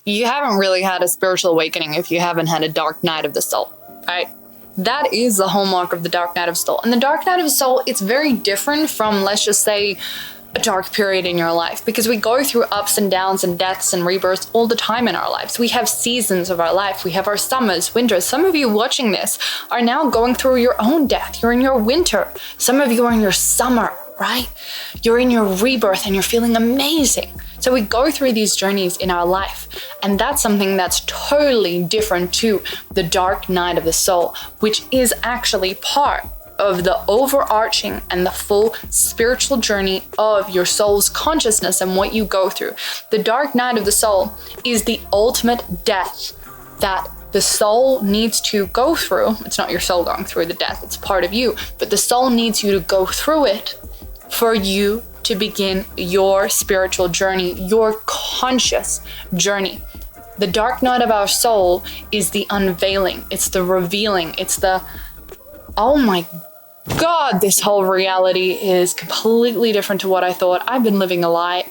you haven't really had a spiritual awakening if you haven't had a dark night of the soul, right? That is the hallmark of the dark night of the soul. And the dark night of the soul, it's very different from, let's just say, a dark period in your life, because we go through ups and downs and deaths and rebirths all the time in our lives. We have seasons of our life. We have our summers, winters. Some of you watching this are now going through your own death. You're in your winter. Some of you are in your summer, right? You're in your rebirth and you're feeling amazing. So we go through these journeys in our life, and that's something that's totally different to the dark night of the soul, which is actually part of the overarching and the full spiritual journey of your soul's consciousness and what you go through. The dark night of the soul is the ultimate death that the soul needs to go through. It's not your soul going through the death, it's part of you, but the soul needs you to go through it for you to begin your spiritual journey, your conscious journey. The dark night of our soul is the unveiling, it's the revealing, it's the, oh my God, this whole reality is completely different to what I thought. I've been living a lie.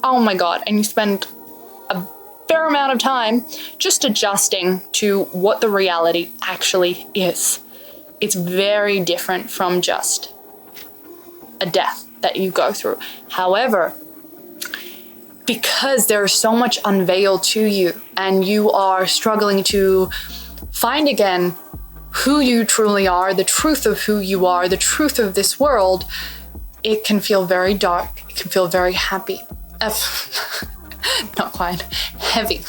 Oh my God. And you spend a fair amount of time just adjusting to what the reality actually is. It's very different from just a death that you go through. However, because there is so much unveiled to you and you are struggling to find again who you truly are, the truth of who you are, the truth of this world, it can feel very dark. It can feel very happy. Not quite. Heavy.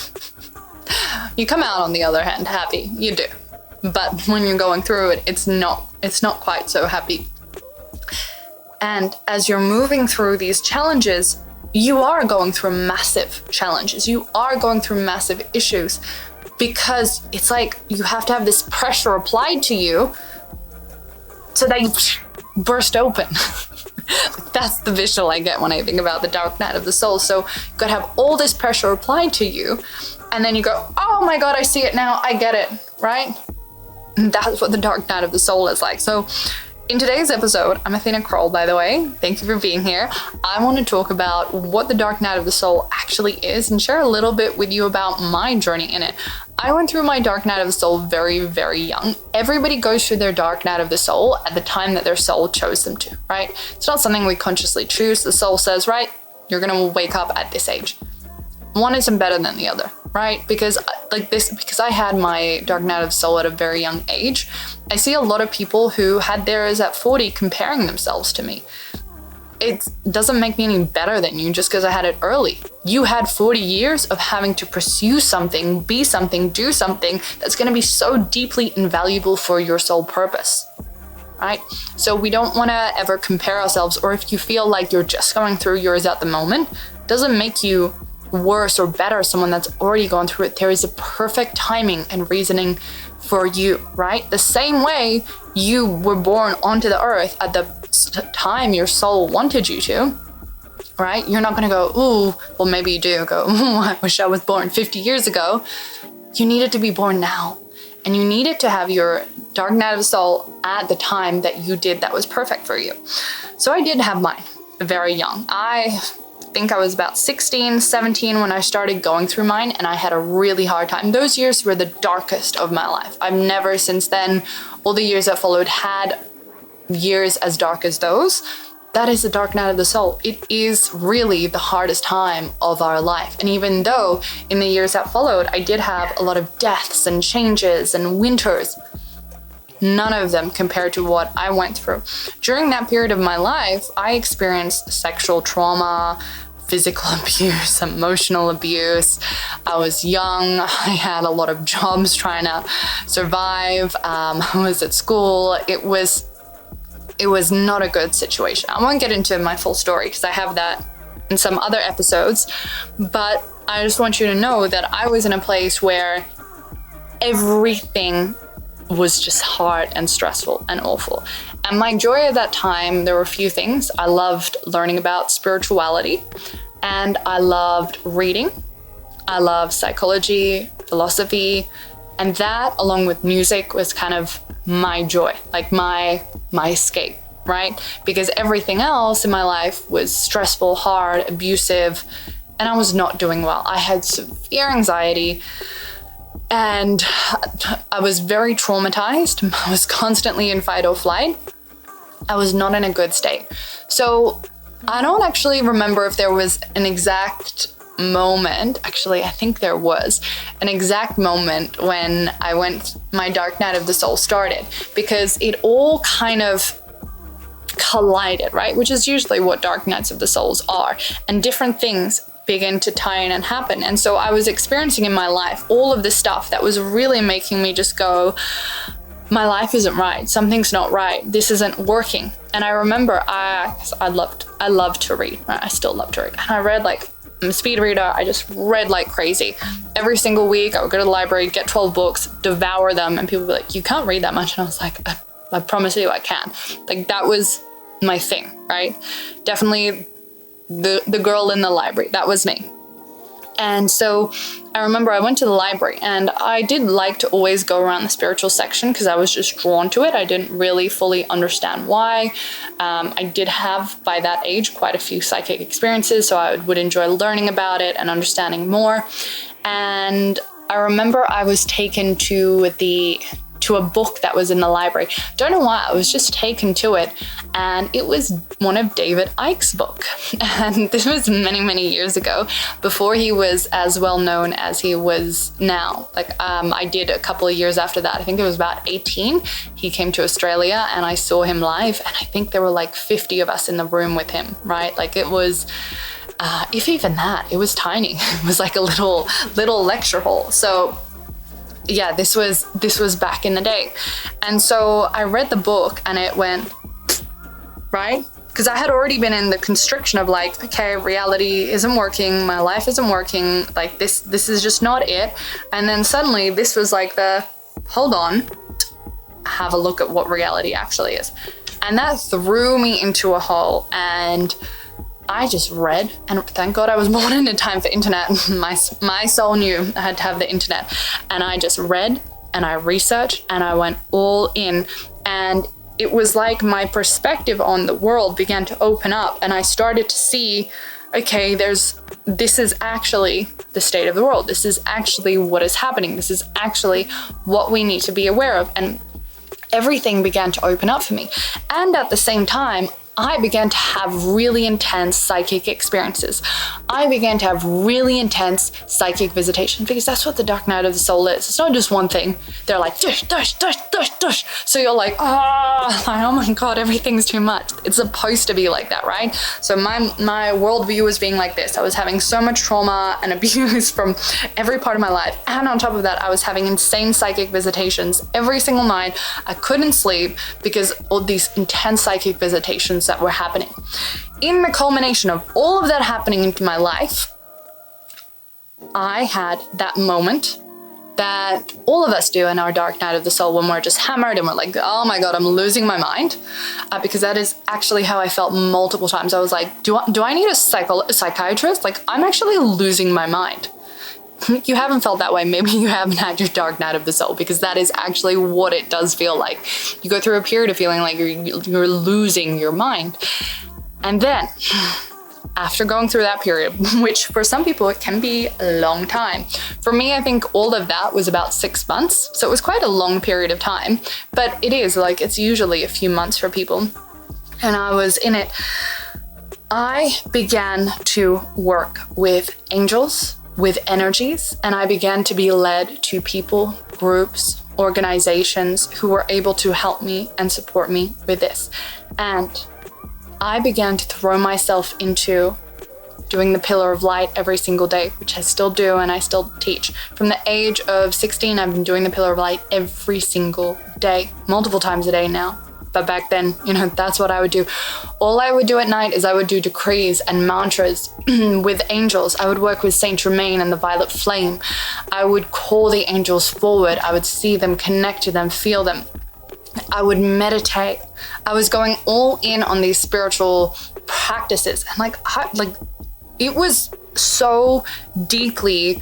You come out on the other hand happy. You do. But when you're going through it, it's not quite so happy. And as you're moving through these challenges, you are going through massive challenges. You are going through massive issues, because it's like you have to have this pressure applied to you so that you burst open. That's the visual I get when I think about the dark night of the soul. So you've got to have all this pressure applied to you, and then you go, oh my God, I see it now, I get it, right? And that's what the dark night of the soul is like. So in today's episode, I'm Athena Kroll, by the way. Thank you for being here. I want to talk about what the dark night of the soul actually is and share a little bit with you about my journey in it. I went through my dark night of the soul very, very young. Everybody goes through their dark night of the soul at the time that their soul chose them to, right? It's not something we consciously choose. The soul says, right, you're going to wake up at this age. One isn't better than the other, right? Because I had my dark night of the soul at a very young age, I see a lot of people who had theirs at 40 comparing themselves to me. It doesn't make me any better than you just because I had it early. You had 40 years of having to pursue something, be something, do something that's going to be so deeply invaluable for your soul purpose, right? So we don't want to ever compare ourselves, or if you feel like you're just going through yours at the moment, doesn't make you worse or better someone that's already gone through it. There is a perfect timing and reasoning for you, right? The same way you were born onto the earth at the time your soul wanted you to, right? You're not going to go, ooh, well, maybe you do go, ooh, I wish I was born 50 years ago. You needed to be born now, and you needed to have your dark night of the soul at the time that you did that was perfect for you. So I did have mine very young. I think I was about 16, 17 when I started going through mine, and I had a really hard time. Those years were the darkest of my life. I've never since then, all the years that followed, had years as dark as those. That is the dark night of the soul. It is really the hardest time of our life. And even though in the years that followed, I did have a lot of deaths and changes and winters, none of them compared to what I went through. During that period of my life, I experienced sexual trauma, physical abuse, emotional abuse. I was young. I had a lot of jobs trying to survive. I was at school. It was not a good situation. I won't get into my full story because I have that in some other episodes, but I just want you to know that I was in a place where everything was just hard and stressful and awful. And my joy at that time, there were a few things. I loved learning about spirituality, and I loved reading. I loved psychology, philosophy, and that, along with music, was kind of my joy, like my escape, right? Because everything else in my life was stressful, hard, abusive, and I was not doing well. I had severe anxiety, and I was very traumatized. I was constantly in fight or flight. I was not in a good state. So I don't actually remember if there was an exact moment. Actually, I think there was an exact moment when my dark night of the soul started, because it all kind of collided, right? Which is usually what dark nights of the souls are. And different things begin to tie in and happen. And so I was experiencing in my life all of this stuff that was really making me just go, my life isn't right. Something's not right. This isn't working. And I remember I loved to read. I still love to read. And I read, like, I'm a speed reader. I just read like crazy. Every single week I would go to the library, get 12 books, devour them. And people would be like, you can't read that much. And I was like, I promise you I can. Like, that was my thing, right? Definitely the girl in the library. That was me. And so I remember I went to the library, and I did like to always go around the spiritual section because I was just drawn to it. I didn't really fully understand why. I did have, by that age, quite a few psychic experiences, so I would enjoy learning about it and understanding more. And I remember I was taken to a book that was in the library. Don't know why, I was just taken to it, and it was one of David Icke's book. And this was many, many years ago, before he was as well known as he was now. Like, I did a couple of years after that. I think it was about 18. He came to Australia and I saw him live, and I think there were like 50 of us in the room with him, right? Like, it was, if even that, it was tiny. It was like a little lecture hall. So yeah, this was back in the day. And so I read the book and it went, right? Because I had already been in the constriction of like, okay, reality isn't working, my life isn't working, like this is just not it. And then suddenly this was like hold on, have a look at what reality actually is. And that threw me into a hole, and I just read, and thank God I was born in a time for internet. My soul knew I had to have the internet. And I just read and I researched and I went all in. And it was like my perspective on the world began to open up, and I started to see, okay, this is actually the state of the world. This is actually what is happening. This is actually what we need to be aware of. And everything began to open up for me. And at the same time, I began to have really intense psychic experiences. I began to have really intense psychic visitation, because that's what the dark night of the soul is. It's not just one thing. They're like, dush, dush, dush, dush, dush. So you're like, oh my God, everything's too much. It's supposed to be like that, right? So my worldview was being like this. I was having so much trauma and abuse from every part of my life. And on top of that, I was having insane psychic visitations every single night. I couldn't sleep because all these intense psychic visitations that were happening. In the culmination of all of that happening into my life, I had that moment that all of us do in our dark night of the soul, when we're just hammered and we're like, oh my God, I'm losing my mind. Because that is actually how I felt multiple times. I was like, do I need a psychiatrist? Like, I'm actually losing my mind. You haven't felt that way. Maybe you haven't had your dark night of the soul, because that is actually what it does feel like. You go through a period of feeling like you're losing your mind. And then, after going through that period, which for some people it can be a long time. For me, I think all of that was about 6 months. So it was quite a long period of time, but it is like, it's usually a few months for people. And I was in it. I began to work with angels, with energies, and I began to be led to people, groups, organizations who were able to help me and support me with this. And I began to throw myself into doing the Pillar of Light every single day, which I still do and I still teach. From the age of 16, I've been doing the Pillar of Light every single day, multiple times a day now. But back then, that's what I would do. All I would do at night is I would do decrees and mantras with angels. I would work with Saint Germain and the Violet Flame. I would call the angels forward. I would see them, connect to them, feel them. I would meditate. I was going all in on these spiritual practices. And it was so deeply,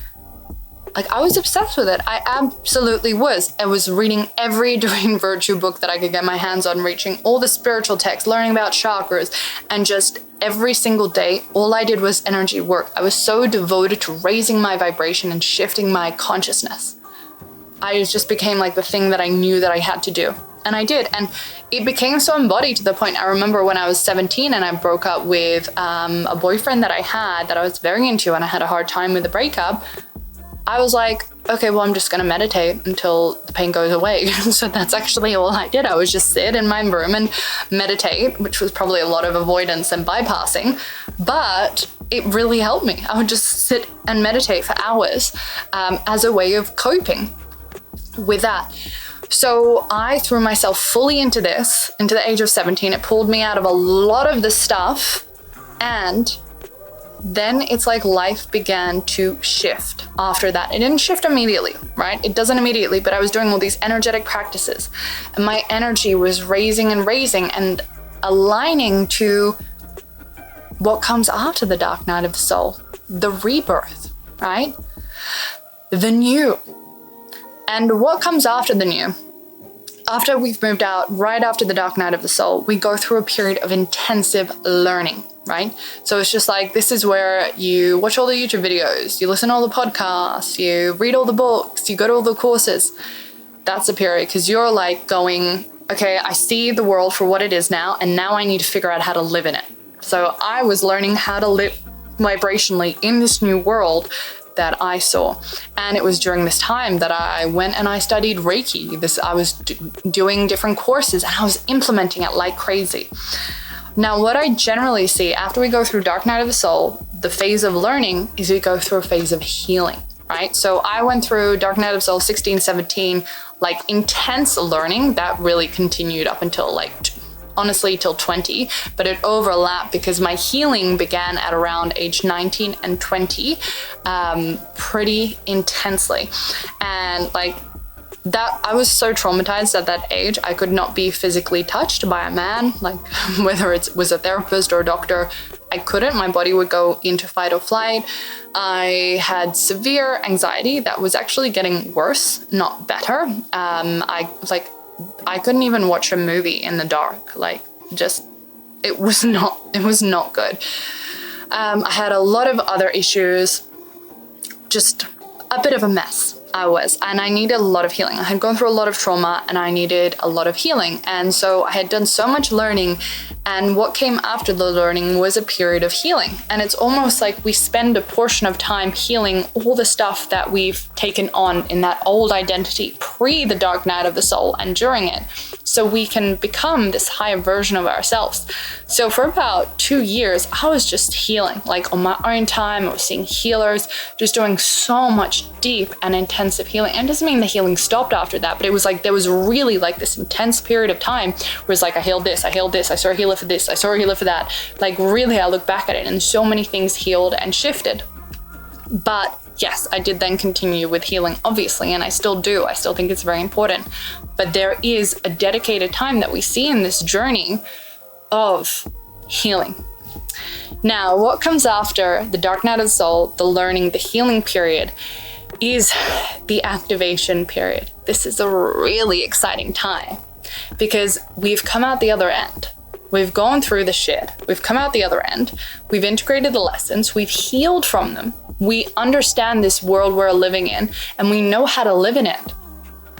I was obsessed with it. I absolutely was. I was reading every Doreen Virtue book that I could get my hands on, reaching all the spiritual texts, learning about chakras, and just every single day, all I did was energy work. I was so devoted to raising my vibration and shifting my consciousness. I just became like the thing that I knew that I had to do. And I did. And it became so embodied to the point, I remember when I was 17 and I broke up with a boyfriend that I had that I was very into, and I had a hard time with the breakup. I was like, okay, well, I'm just going to meditate until the pain goes away. So that's actually all I did. I would just sit in my room and meditate, which was probably a lot of avoidance and bypassing, but it really helped me. I would just sit and meditate for hours as a way of coping with that. So I threw myself fully into this, into the age of 17. It pulled me out of a lot of the stuff, and then it's like life began to shift after that. It didn't shift immediately, right? It doesn't immediately, but I was doing all these energetic practices and my energy was raising and aligning to what comes after the dark night of the soul, the rebirth, right? The new. And what comes after the new? After we've moved out, right after the dark night of the soul, we go through a period of intensive learning, right? So it's just like, this is where you watch all the YouTube videos, you listen to all the podcasts, you read all the books, you go to all the courses. That's a period because you're like going, okay, I see the world for what it is now, and now I need to figure out how to live in it. So I was learning how to live vibrationally in this new world that I saw. And it was during this time that I went and I studied Reiki. I was doing different courses and I was implementing it like crazy. Now, what I generally see after we go through Dark Night of the Soul, the phase of learning is we go through a phase of healing, right? So I went through Dark Night of the Soul 16, 17, like intense learning that really continued up until like honestly till 20, but it overlapped because my healing began at around age 19 and 20 pretty intensely. And like that, I was so traumatized at that age. I could not be physically touched by a man, like whether it was a therapist or a doctor. I couldn't. My body would go into fight or flight. I had severe anxiety that was actually getting worse, not better. I couldn't even watch a movie in the dark. Like, just, it was not good. I had a lot of other issues, just a bit of a mess and I needed a lot of healing. I had gone through a lot of trauma and I needed a lot of healing. And so I had done so much learning, and what came after the learning was a period of healing. And it's almost like we spend a portion of time healing all the stuff that we've taken on in that old identity pre the dark night of the soul and during it, so we can become this higher version of ourselves. So for about 2 years, I was just healing, like on my own time. I was seeing healers, just doing so much deep and intensive healing. And it doesn't mean the healing stopped after that, but it was like, there was really like this intense period of time where it's like, I healed this, I saw a healer for this, I saw a healer for that. Like really, I look back at it and so many things healed and shifted. But yes, I did then continue with healing, obviously, and I still do. I still think it's very important. But there is a dedicated time that we see in this journey of healing. Now, what comes after the dark night of the soul, the learning, the healing period, is the activation period. This is a really exciting time because we've come out the other end. We've gone through the shit. We've come out the other end. We've integrated the lessons. We've healed from them. We understand this world we're living in and we know how to live in it.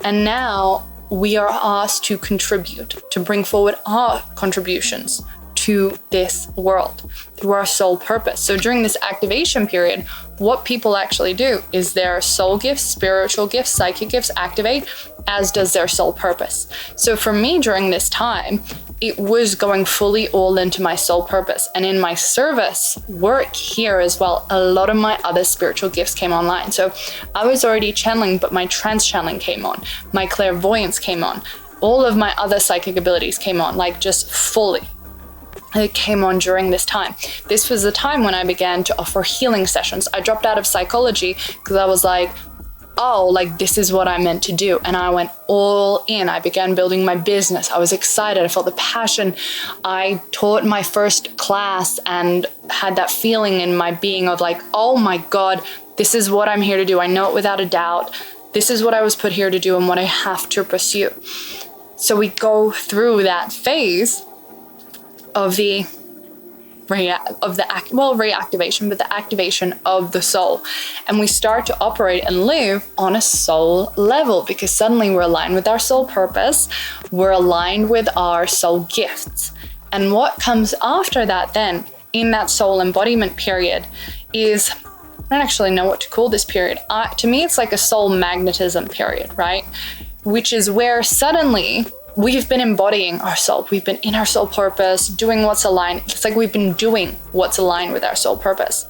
And now we are asked to contribute, to bring forward our contributions to this world through our soul purpose. So during this activation period, what people actually do is their soul gifts, spiritual gifts, psychic gifts activate, as does their soul purpose. So for me during this time, it was going fully all into my soul purpose. And in my service work here as well, a lot of my other spiritual gifts came online. So I was already channeling, but my trance channeling came on. My clairvoyance came on. All of my other psychic abilities came on, like just fully. It came on during this time. This was the time when I began to offer healing sessions. I dropped out of psychology because I was like, oh, like this is what I meant to do. And I went all in. I began building my business. I was excited. I felt the passion. I taught my first class and had that feeling in my being of like, oh my God, this is what I'm here to do. I know it without a doubt. This is what I was put here to do and what I have to pursue. So we go through that phase of the reactivation, but the activation of the soul. And we start to operate and live on a soul level, because suddenly we're aligned with our soul purpose, we're aligned with our soul gifts. And what comes after that then, in that soul embodiment period, is, I don't actually know what to call this period. To me, it's like a soul magnetism period, right? Which is where suddenly we've been embodying our soul. We've been in our soul purpose, doing what's aligned. It's like we've been doing what's aligned with our soul purpose.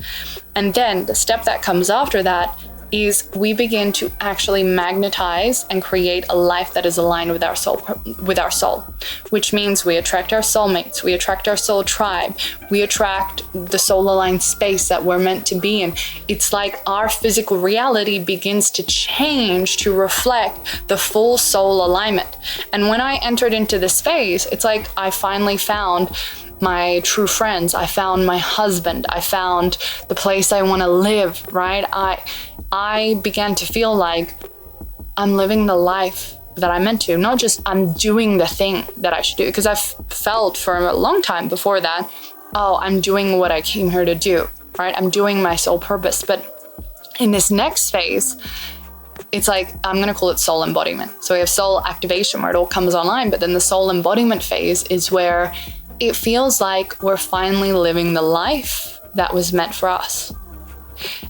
And then the step that comes after that is we begin to actually magnetize and create a life that is aligned with our soul, which means we attract our soulmates, we attract our soul tribe, we attract the soul aligned space that we're meant to be in. It's like our physical reality begins to change to reflect the full soul alignment. And when I entered into this phase, it's like I finally found my true friends, I found my husband, I found the place I want to live, right? I began to feel like I'm living the life that I'm meant to, not just I'm doing the thing that I should do. Because I've felt for a long time before that, oh, I'm doing what I came here to do, right? I'm doing my soul purpose. But in this next phase, it's like, I'm going to call it soul embodiment. So we have soul activation where it all comes online, but then the soul embodiment phase is where it feels like we're finally living the life that was meant for us.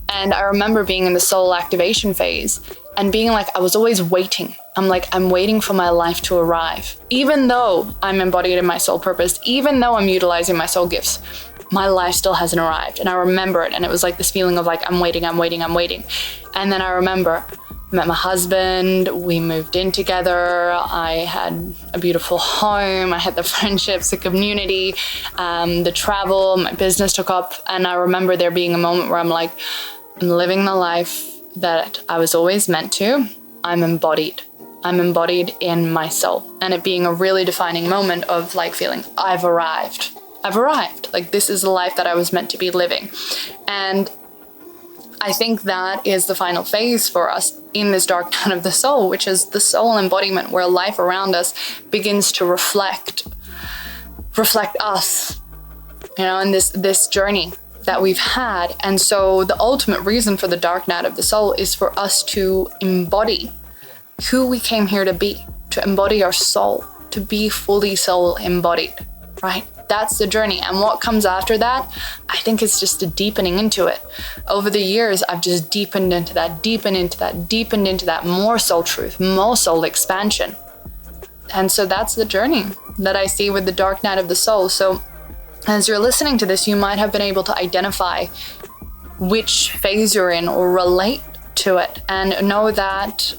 And I remember being in the soul activation phase and being like, I was always waiting. I'm waiting for my life to arrive. Even though I'm embodied in my soul purpose, even though I'm utilizing my soul gifts, my life still hasn't arrived. And I remember it. And it was like this feeling of like, I'm waiting. And then I remember I met my husband, we moved in together, I had a beautiful home, I had the friendships, the community, the travel, my business took up. And I remember there being a moment where I'm like, I'm living the life that I was always meant to. I'm embodied in my soul. And it being a really defining moment of like feeling, I've arrived. Like this is the life that I was meant to be living. And I think that is the final phase for us in this dark night of the soul, which is the soul embodiment, where life around us begins to reflect us, and this journey that we've had. And so the ultimate reason for the dark night of the soul is for us to embody who we came here to be, to embody our soul, to be fully soul embodied, right? That's the journey. And what comes after that, I think it's just a deepening into it. Over the years, I've just deepened into that, more soul truth, more soul expansion. And so that's the journey that I see with the dark night of the soul. So as you're listening to this, you might have been able to identify which phase you're in or relate to it, and know that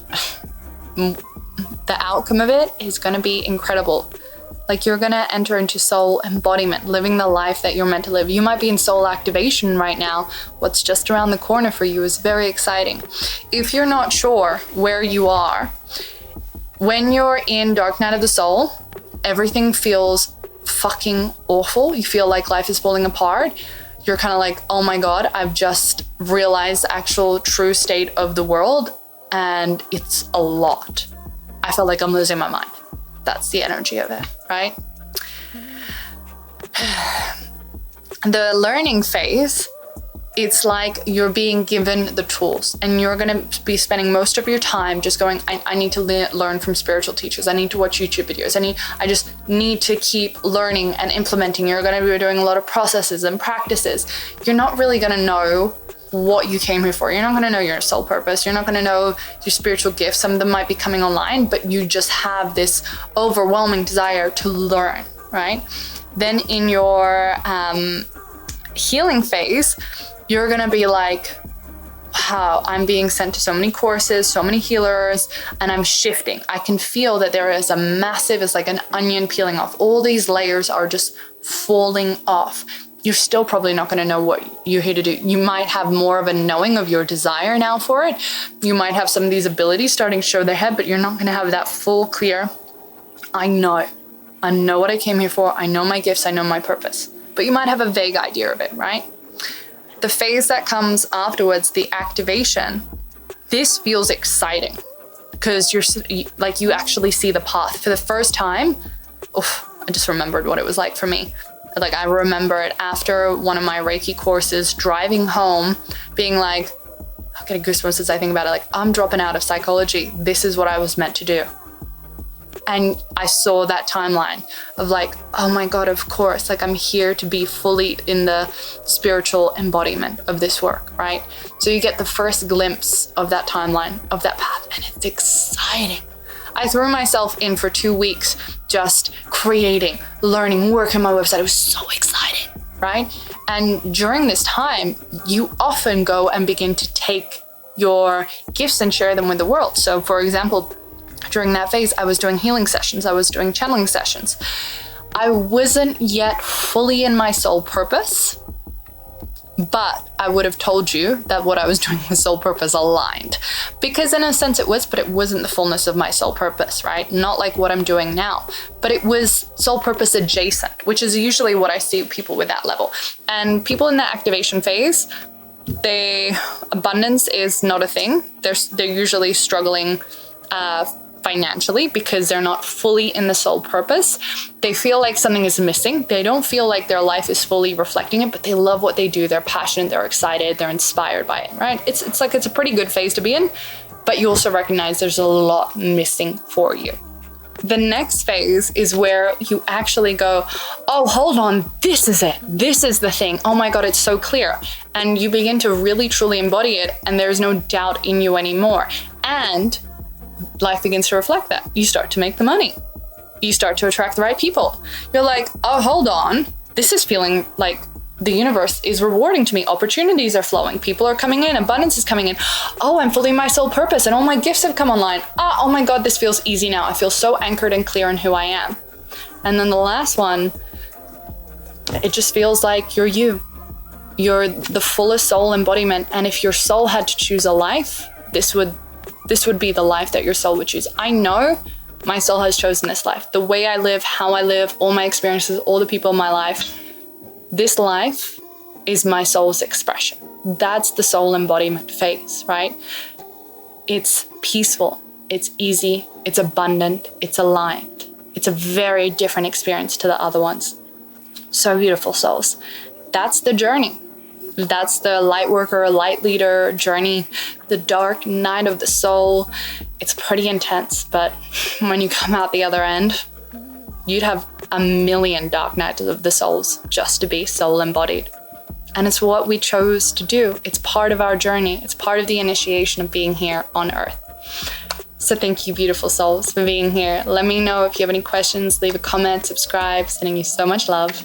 the outcome of it is going to be incredible. Like you're going to enter into soul embodiment, living the life that you're meant to live. You might be in soul activation right now. What's just around the corner for you is very exciting. If you're not sure where you are, when you're in dark night of the soul, everything feels fucking awful. You feel like life is falling apart. You're kind of like, oh my God, I've just realized the actual true state of the world. And it's a lot. I feel like I'm losing my mind. That's the energy of it, right? The learning phase, it's like you're being given the tools, and you're going to be spending most of your time just going, I need to learn from spiritual teachers. I need to watch YouTube videos. I just need to keep learning and implementing. You're going to be doing a lot of processes and practices. You're not really going to know what you came here for. You're not going to know your soul purpose. You're not going to know your spiritual gifts. Some of them might be coming online, but you just have this overwhelming desire to learn, right? Then in your healing phase, you're going to be like, wow, I'm being sent to so many courses, so many healers, and I'm shifting. I can feel that there is a massive, it's like an onion peeling off. All these layers are just falling off. You're still probably not going to know what you're here to do. You might have more of a knowing of your desire now for it. You might have some of these abilities starting to show their head, but you're not going to have that full, clear, I know what I came here for. I know my gifts. I know my purpose. But you might have a vague idea of it, right? The phase that comes afterwards, the activation, this feels exciting because you actually see the path for the first time. I just remembered what it was like for me. Like, I remember it after one of my Reiki courses, driving home, being like, I'm getting goosebumps as I think about it, like, I'm dropping out of psychology. This is what I was meant to do. And I saw that timeline of like, oh my God, of course, like I'm here to be fully in the spiritual embodiment of this work, right? So you get the first glimpse of that timeline, of that path, and it's exciting. I threw myself in for 2 weeks, just creating, learning, working on my website. It was so exciting, right? And during this time, you often go and begin to take your gifts and share them with the world. So for example, during that phase, I was doing healing sessions. I was doing channeling sessions. I wasn't yet fully in my soul purpose, but I would have told you that what I was doing with soul purpose aligned, because in a sense it was, but it wasn't the fullness of my soul purpose, right? Not like what I'm doing now, but it was soul purpose adjacent, which is usually what I see people with that level. And people in that activation phase, abundance is not a thing. They're usually struggling financially because they're not fully in the soul purpose. They feel like something is missing. They don't feel like their life is fully reflecting it, but they love what they do. They're passionate, they're excited, they're inspired by it, right? It's like, it's a pretty good phase to be in, but you also recognize there's a lot missing for you. The next phase is where you actually go, oh, hold on, this is it. This is the thing. Oh my God, it's so clear. And you begin to really truly embody it, and there's no doubt in you anymore. And life begins to reflect that. You start to make the money. You start to attract the right people. You're like, oh, hold on. This is feeling like the universe is rewarding to me. Opportunities are flowing. People are coming in. Abundance is coming in. Oh, I'm fully in my soul purpose and all my gifts have come online. Oh my God, this feels easy now. I feel so anchored and clear in who I am. And then the last one, it just feels like you're you. You're the fullest soul embodiment. And if your soul had to choose a life, this would be the life that your soul would choose. I know my soul has chosen this life. The way I live, how I live, all my experiences, all the people in my life, this life is my soul's expression. That's the soul embodiment phase, right? It's peaceful, it's easy, it's abundant, it's aligned. It's a very different experience to the other ones. So beautiful, souls. That's the journey. That's the light worker, light leader journey, the dark night of the soul. It's pretty intense, but when you come out the other end, you'd have a million dark nights of the souls just to be soul embodied. And it's what we chose to do. It's part of our journey. It's part of the initiation of being here on Earth. So thank you, beautiful souls, for being here. Let me know if you have any questions, leave a comment, subscribe, sending you so much love.